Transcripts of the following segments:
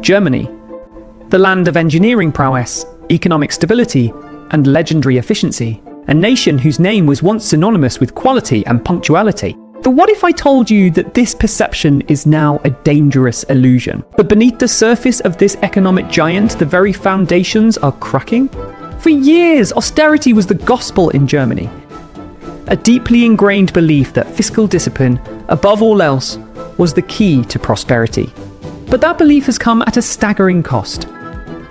Germany. The land of engineering prowess, economic stability, and legendary efficiency. A nation whose name was once synonymous with quality and punctuality. But what if I told you that this perception is now a dangerous illusion? But beneath the surface of this economic giant, the very foundations are cracking? For years, austerity was the gospel in Germany. A deeply ingrained belief that fiscal discipline, above all else, was the key to prosperity. But that belief has come at a staggering cost.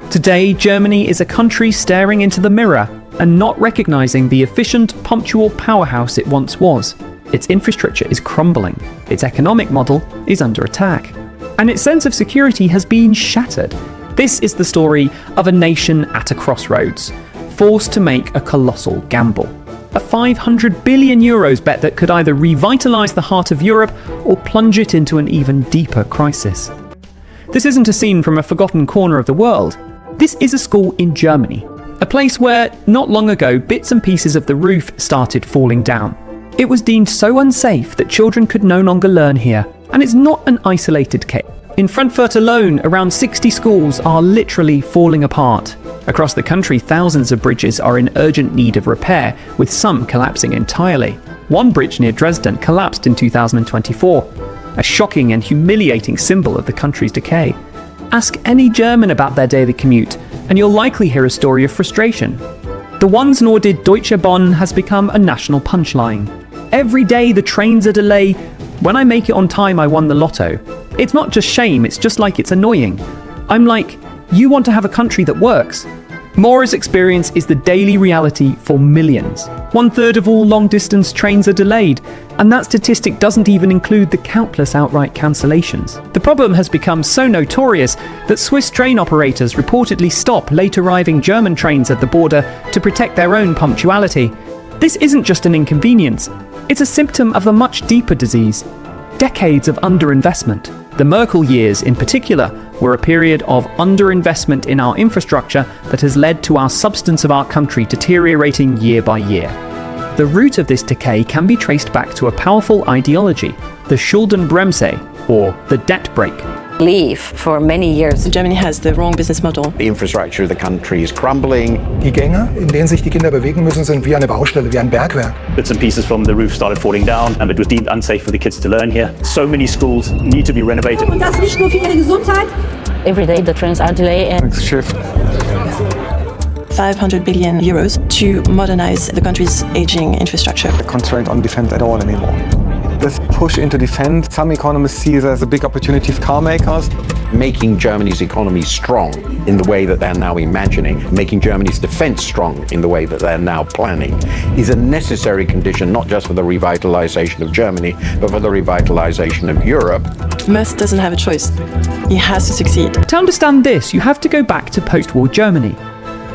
Today, Germany is a country staring into the mirror and not recognizing the efficient, punctual powerhouse it once was. Its infrastructure is crumbling, its economic model is under attack, and its sense of security has been shattered. This is the story of a nation at a crossroads, forced to make a colossal gamble. A 500 billion euros bet that could either revitalize the heart of Europe or plunge it into an even deeper crisis. This isn't a scene from a forgotten corner of the world. This is a school in Germany, a place where, not long ago, bits and pieces of the roof started falling down. It was deemed so unsafe that children could no longer learn here, and it's not an isolated case. In Frankfurt alone, around 60 schools are literally falling apart. Across the country, thousands of bridges are in urgent need of repair, with some collapsing entirely. One bridge near Dresden collapsed in 2024, a shocking and humiliating symbol of the country's decay. Ask any German about their daily commute, and you'll likely hear a story of frustration. The once lauded Deutsche Bahn has become a national punchline. Every day the trains are delayed. When I make it on time, I won the lotto. It's not just shame, it's just like it's annoying. I'm like, you want to have a country that works. Mora's experience is the daily reality for millions. 1/3 of all long-distance trains are delayed, and that statistic doesn't even include the countless outright cancellations. The problem has become so notorious that Swiss train operators reportedly stop late-arriving German trains at the border to protect their own punctuality. This isn't just an inconvenience, it's a symptom of a much deeper disease. Decades of underinvestment. The Merkel years, in particular, were a period of underinvestment in our infrastructure that has led to our substance of our country deteriorating year by year. The root of this decay can be traced back to a powerful ideology, the Schuldenbremse, or the debt brake. Leave for many years. Germany has the wrong business model. The infrastructure of the country is crumbling. Die Gänge, in denen sich die Kinder bewegen müssen, sind wie eine Baustelle, wie ein Bergwerk. Bits and pieces from the roof started falling down, and it was deemed unsafe for the kids to learn here. So many schools need to be renovated. Und das nicht nur für ihre Gesundheit. Every day the trains are delayed and 500 billion euros to modernize the country's aging infrastructure. Constraint on defense at all anymore. This push into defense, some economists see it as a big opportunity for car makers. Making Germany's economy strong in the way that they're now imagining, making Germany's defense strong in the way that they're now planning, is a necessary condition not just for the revitalization of Germany, but for the revitalization of Europe. Merz doesn't have a choice. He has to succeed. To understand this, you have to go back to post-war Germany.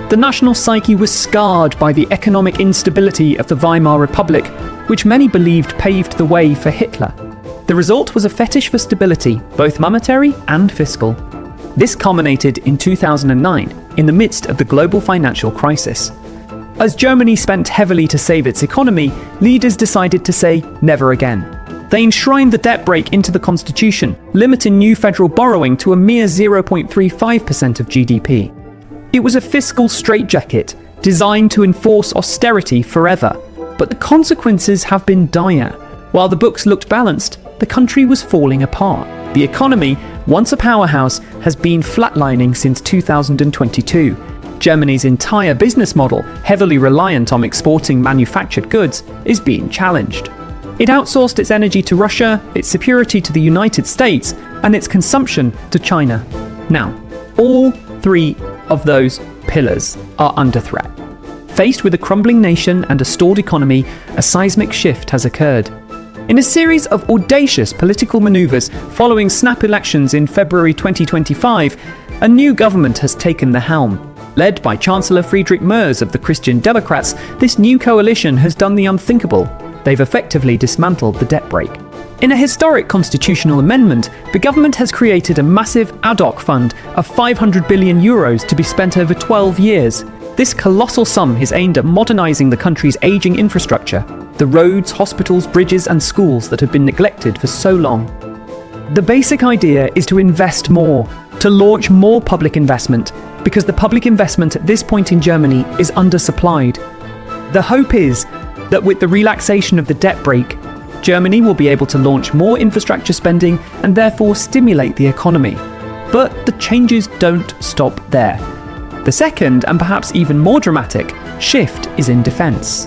The national psyche was scarred by the economic instability of the Weimar Republic, which many believed paved the way for Hitler. The result was a fetish for stability, both monetary and fiscal. This culminated in 2009, in the midst of the global financial crisis. As Germany spent heavily to save its economy, leaders decided to say never again. They enshrined the debt brake into the constitution, limiting new federal borrowing to a mere 0.35% of GDP. It was a fiscal straitjacket designed to enforce austerity forever. But the consequences have been dire. While the books looked balanced, the country was falling apart. The economy, once a powerhouse, has been flatlining since 2022. Germany's entire business model, heavily reliant on exporting manufactured goods, is being challenged. It outsourced its energy to Russia, its security to the United States, and its consumption to China. Now, all three of those pillars are under threat. Faced with a crumbling nation and a stalled economy, a seismic shift has occurred. In a series of audacious political maneuvers following snap elections in February 2025, a new government has taken the helm. Led by Chancellor Friedrich Merz of the Christian Democrats, this new coalition has done the unthinkable. They've effectively dismantled the debt brake. In a historic constitutional amendment, the government has created a massive ad hoc fund of 500 billion euros to be spent over 12 years. This colossal sum is aimed at modernising the country's ageing infrastructure, the roads, hospitals, bridges and schools that have been neglected for so long. The basic idea is to invest more, to to launch more public investment because the public investment at this point in Germany is undersupplied. The hope is that with the relaxation of the debt brake, Germany will be able to launch more infrastructure spending and therefore stimulate the economy. But the changes don't stop there. The second, and perhaps even more dramatic, shift is in defense.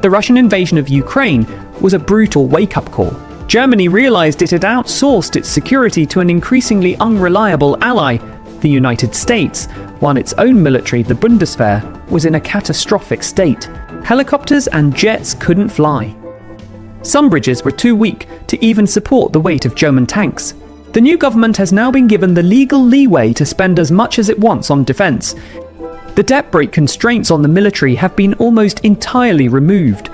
The Russian invasion of Ukraine was a brutal wake-up call. Germany realized it had outsourced its security to an increasingly unreliable ally, the United States, while its own military, the Bundeswehr, was in a catastrophic state. Helicopters and jets couldn't fly. Some bridges were too weak to even support the weight of German tanks. The new government has now been given the legal leeway to spend as much as it wants on defense. The debt brake constraints on the military have been almost entirely removed.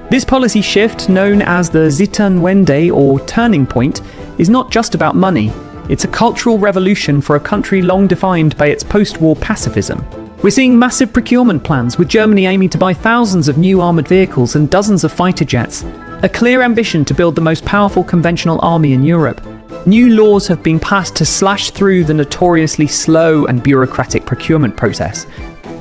This policy shift, known as the Zeitenwende or turning point, is not just about money. It's a cultural revolution for a country long defined by its post-war pacifism. We're seeing massive procurement plans, with Germany aiming to buy thousands of new armoured vehicles and dozens of fighter jets. A clear ambition to build the most powerful conventional army in Europe. New laws have been passed to slash through the notoriously slow and bureaucratic procurement process.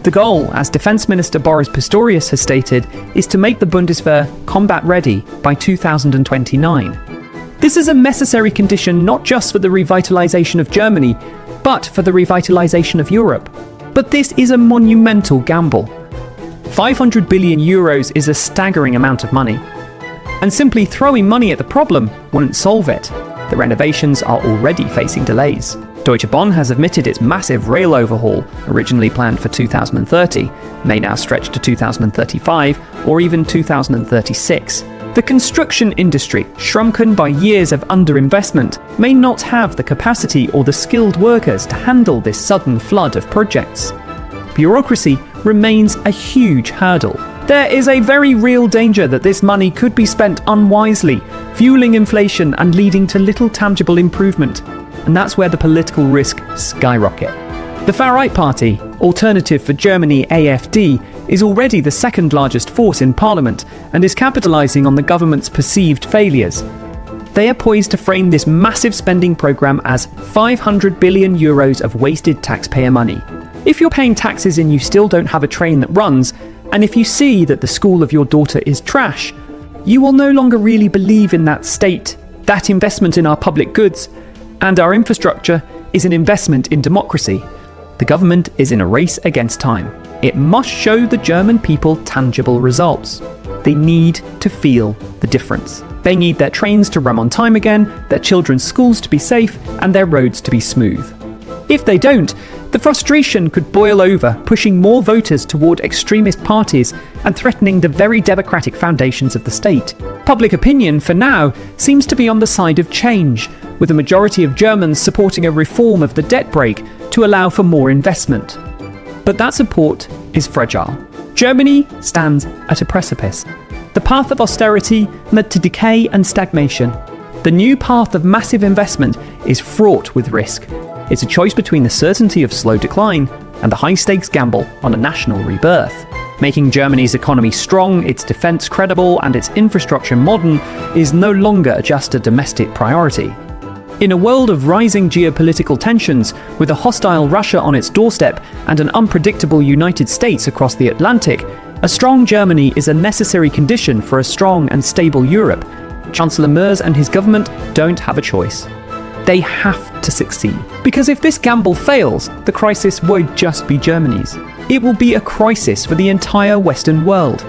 The goal, as Defence Minister Boris Pistorius has stated, is to make the Bundeswehr combat-ready by 2029. This is a necessary condition not just for the revitalisation of Germany, but for the revitalisation of Europe. But this is a monumental gamble. 500 billion euros is a staggering amount of money. And simply throwing money at the problem won't solve it. The renovations are already facing delays. Deutsche Bahn has admitted its massive rail overhaul, originally planned for 2030, may now stretch to 2035 or even 2036. The construction industry, shrunken by years of underinvestment, may not have the capacity or the skilled workers to handle this sudden flood of projects. Bureaucracy remains a huge hurdle. There is a very real danger that this money could be spent unwisely, fueling inflation and leading to little tangible improvement. And that's where the political risks skyrocket. The far-right party, Alternative for Germany AfD, is already the second largest force in parliament and is capitalizing on the government's perceived failures. They are poised to frame this massive spending program as 500 billion euros of wasted taxpayer money. If you're paying taxes and you still don't have a train that runs, and if you see that the school of your daughter is trash, you will no longer really believe in that state. That investment in our public goods and our infrastructure is an investment in democracy. The government is in a race against time. It must show the German people tangible results. They need to feel the difference. They need their trains to run on time again, their children's schools to be safe, and their roads to be smooth. If they don't, the frustration could boil over, pushing more voters toward extremist parties and threatening the very democratic foundations of the state. Public opinion, for now, seems to be on the side of change, with a majority of Germans supporting a reform of the debt brake to allow for more investment. But that support is fragile. Germany stands at a precipice. The path of austerity led to decay and stagnation. The new path of massive investment is fraught with risk. It's a choice between the certainty of slow decline and the high-stakes gamble on a national rebirth. Making Germany's economy strong, its defense credible, and its infrastructure modern is no longer just a domestic priority. In a world of rising geopolitical tensions, with a hostile Russia on its doorstep and an unpredictable United States across the Atlantic, a strong Germany is a necessary condition for a strong and stable Europe. Chancellor Merz and his government don't have a choice. They have to succeed. Because if this gamble fails, the crisis won't just be Germany's. It will be a crisis for the entire Western world.